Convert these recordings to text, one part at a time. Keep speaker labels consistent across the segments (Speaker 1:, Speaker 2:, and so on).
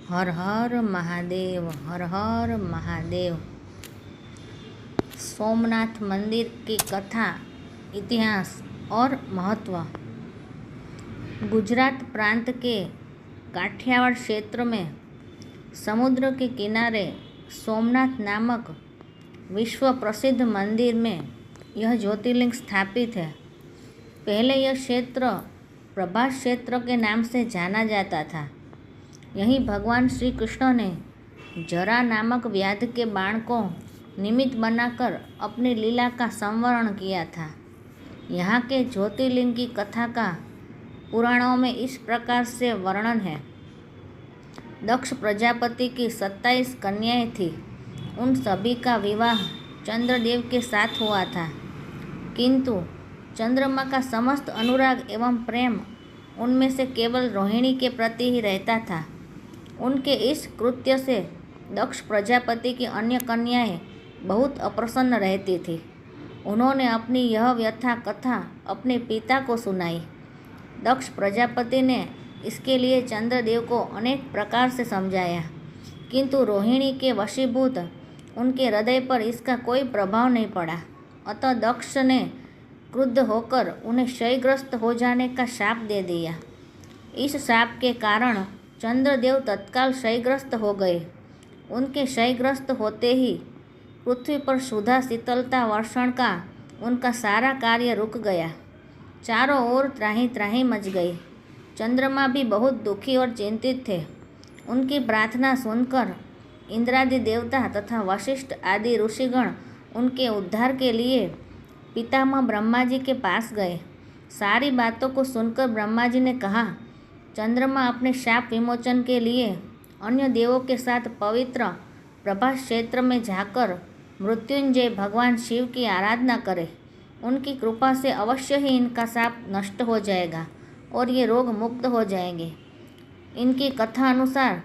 Speaker 1: हर हर महादेव, हर हर महादेव। सोमनाथ मंदिर की कथा, इतिहास और महत्व। गुजरात प्रांत के काठियावाड़ क्षेत्र में समुद्र के किनारे सोमनाथ नामक विश्व प्रसिद्ध मंदिर में यह ज्योतिर्लिंग स्थापित है। पहले यह क्षेत्र प्रभास क्षेत्र के नाम से जाना जाता था। यहीं भगवान श्री कृष्ण ने जरा नामक व्याध के बाण को निमित्त बनाकर अपनी लीला का संवरण किया था। यहाँ के ज्योतिर्लिंग की कथा का पुराणों में इस प्रकार से वर्णन है। दक्ष प्रजापति की 27 कन्याएं थी। उन सभी का विवाह चंद्रदेव के साथ हुआ था, किंतु चंद्रमा का समस्त अनुराग एवं प्रेम उनमें से केवल रोहिणी के प्रति ही रहता था। उनके इस कृत्य से दक्ष प्रजापति की अन्य कन्याएं बहुत अप्रसन्न रहती थी। उन्होंने अपनी यह व्यथा कथा अपने पिता को सुनाई। दक्ष प्रजापति ने इसके लिए चंद्रदेव को अनेक प्रकार से समझाया, किंतु रोहिणी के वशीभूत उनके हृदय पर इसका कोई प्रभाव नहीं पड़ा। अतः दक्ष ने क्रुद्ध होकर उन्हें क्षयग्रस्त हो जाने का शाप दे दिया। इस शाप के कारण चंद्रदेव तत्काल क्षयग्रस्त हो गए। उनके क्षयग्रस्त होते ही पृथ्वी पर सुधा शीतलता वर्षण का उनका सारा कार्य रुक गया। चारों ओर त्राही त्राही मच गई। चंद्रमा भी बहुत दुखी और चिंतित थे। उनकी प्रार्थना सुनकर इंद्रादि देवता तथा वशिष्ठ आदि ऋषिगण उनके उद्धार के लिए पितामह ब्रह्मा जी के पास गए। सारी बातों को सुनकर ब्रह्मा जी ने कहा, चंद्रमा अपने शाप विमोचन के लिए अन्य देवों के साथ पवित्र प्रभास क्षेत्र में जाकर मृत्युंजय भगवान शिव की आराधना करे। उनकी कृपा से अवश्य ही इनका शाप नष्ट हो जाएगा और ये रोग मुक्त हो जाएंगे। इनकी कथा अनुसार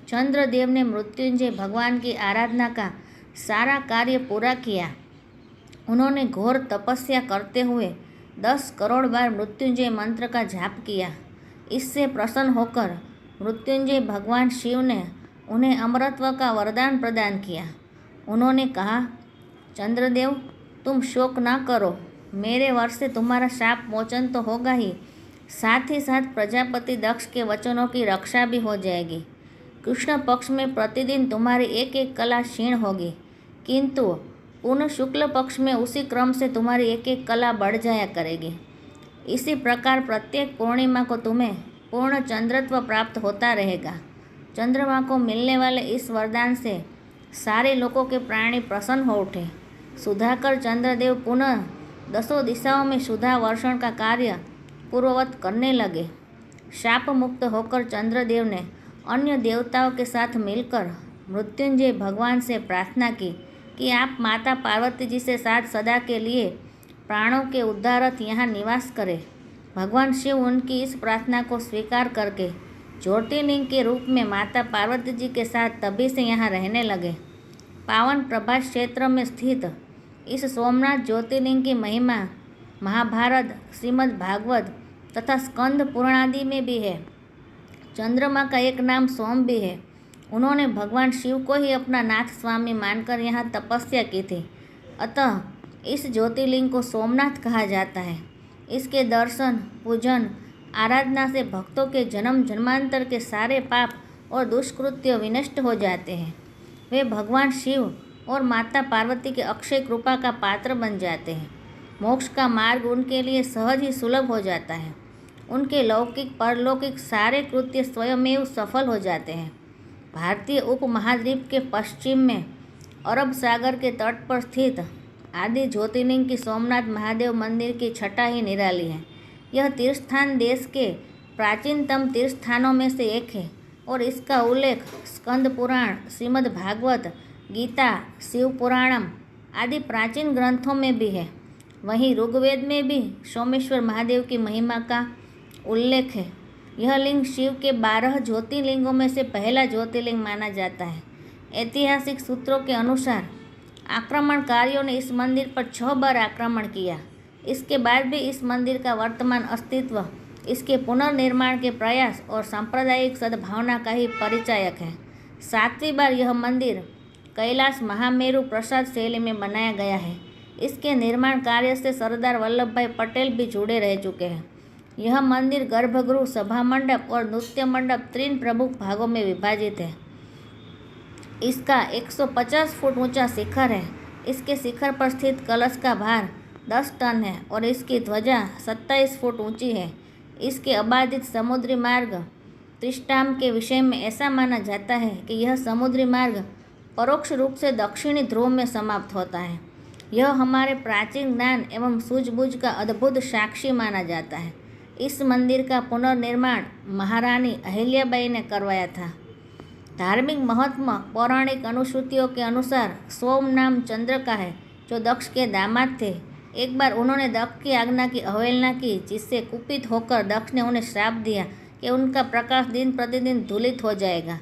Speaker 1: चंद्रदेव ने मृत्युंजय भगवान की आराधना का सारा कार्य पूरा किया। उन्होंने घोर तपस्या करते हुए 10 करोड़ बार मृत्युंजय मंत्र का जाप किया। इससे प्रसन्न होकर मृत्युंजय भगवान शिव ने उन्हें अमरत्व का वरदान प्रदान किया। उन्होंने कहा, चंद्रदेव, तुम शोक ना करो। मेरे वर से तुम्हारा शाप मोचन तो होगा ही, साथ ही साथ प्रजापति दक्ष के वचनों की रक्षा भी हो जाएगी। कृष्ण पक्ष में प्रतिदिन तुम्हारी एक एक कला क्षीण होगी, किंतु पूर्ण शुक्ल पक्ष में उसी क्रम से तुम्हारी एक एक कला बढ़ जाया करेगी। इसी प्रकार प्रत्येक पूर्णिमा को तुम्हें पूर्ण चंद्रत्व प्राप्त होता रहेगा। चंद्रमा को मिलने वाले इस वरदान से सारे लोगों के प्राणी प्रसन्न हो उठे। सुधाकर चंद्रदेव पुनः 10 दिशाओं में सुधा वर्षण का कार्य पूर्ववत करने लगे। शाप मुक्त होकर चंद्रदेव ने अन्य देवताओं के साथ मिलकर मृत्युंजय भगवान से प्रार्थना की कि आप माता पार्वती जी से साथ सदा के लिए प्राणों के उद्धारथ यहाँ निवास करें। भगवान शिव उनकी इस प्रार्थना को स्वीकार करके ज्योतिर्लिंग के रूप में माता पार्वती जी के साथ तभी से यहाँ रहने लगे। पावन प्रभास क्षेत्र में स्थित इस सोमनाथ ज्योतिर्लिंग की महिमा महाभारत, श्रीमद् भागवत तथा स्कंद पुराण आदि में भी है। चंद्रमा का एक नाम सोम भी है। उन्होंने भगवान शिव को ही अपना नाथ स्वामी मानकर यहाँ तपस्या की थी। अतः इस ज्योतिर्लिंग को सोमनाथ कहा जाता है। इसके दर्शन, पूजन, आराधना से भक्तों के जन्म जन्मांतर के सारे पाप और दुष्कृत्य विनष्ट हो जाते हैं। वे भगवान शिव और माता पार्वती के अक्षय कृपा का पात्र बन जाते हैं। मोक्ष का मार्ग उनके लिए सहज ही सुलभ हो जाता है। उनके लौकिक परलौकिक सारे कृत्य स्वयमेव सफल हो जाते हैं। भारतीय उपमहाद्वीप के पश्चिम में अरब सागर के तट पर स्थित आदि ज्योतिर्लिंग की सोमनाथ महादेव मंदिर की छटा ही निराली है। यह तीर्थस्थान देश के प्राचीनतम तीर्थस्थानों में से एक है और इसका उल्लेख स्कंद पुराण, श्रीमद् भागवत, गीता, शिव पुराणम आदि प्राचीन ग्रंथों में भी है। वहीं ऋग्वेद में भी सोमेश्वर महादेव की महिमा का उल्लेख है। यह लिंग शिव के 12 ज्योतिर्लिंगों में से पहला ज्योतिर्लिंग माना जाता है। ऐतिहासिक सूत्रों के अनुसार आक्रमणकारियों ने इस मंदिर पर 6 बार आक्रमण किया। इसके बाद भी इस मंदिर का वर्तमान अस्तित्व इसके पुनर्निर्माण के प्रयास और सांप्रदायिक सद्भावना का ही परिचायक है। 7वीं बार यह मंदिर कैलाश महामेरु प्रसाद शैली में बनाया गया है। इसके निर्माण कार्य से सरदार वल्लभ भाई पटेल भी जुड़े रह चुके हैं। यह मंदिर गर्भगृह, सभा मंडप और नृत्य मंडप 3 प्रमुख भागों में विभाजित है। इसका 150 फुट ऊंचा शिखर है। इसके शिखर पर स्थित कलश का भार 10 टन है और इसकी ध्वजा 27 फुट ऊंची है। इसके अबाधित समुद्री मार्ग त्रिष्टाम के विषय में ऐसा माना जाता है कि यह समुद्री मार्ग परोक्ष रूप से दक्षिणी ध्रुव में समाप्त होता है। यह हमारे प्राचीन ज्ञान एवं सूझबूझ का अद्भुत साक्षी माना जाता है। इस मंदिर का पुनर्निर्माण महारानी अहिल्याबाई ने करवाया था। धार्मिक महत्व पौराणिक अनुश्रुतियों के अनुसार सोमनाम चंद्र का है, जो दक्ष के दामाद थे। एक बार उन्होंने दक्ष की आज्ञा की अवहेलना की, जिससे कुपित होकर दक्ष ने उन्हें श्राप दिया कि उनका प्रकाश दिन प्रतिदिन धूलित हो जाएगा।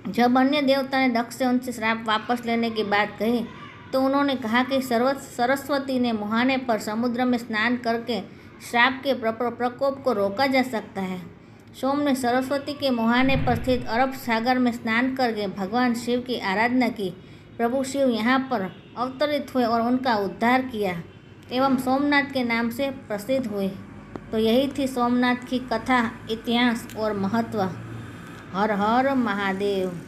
Speaker 1: जब अन्य देवता ने दक्ष से उनसे श्राप वापस लेने की बात कही तो उन्होंने कहा कि सरस्वती ने मुहाने पर समुद्र में स्नान करके श्राप के प्रकोप को रोका जा सकता है। सोम ने सरस्वती के मुहाने पर स्थित अरब सागर में स्नान करके भगवान शिव की आराधना की। प्रभु शिव यहाँ पर अवतरित हुए और उनका उद्धार किया एवं सोमनाथ के नाम से प्रसिद्ध हुए। तो यही थी सोमनाथ की कथा, इतिहास और महत्व। हर हर महादेव।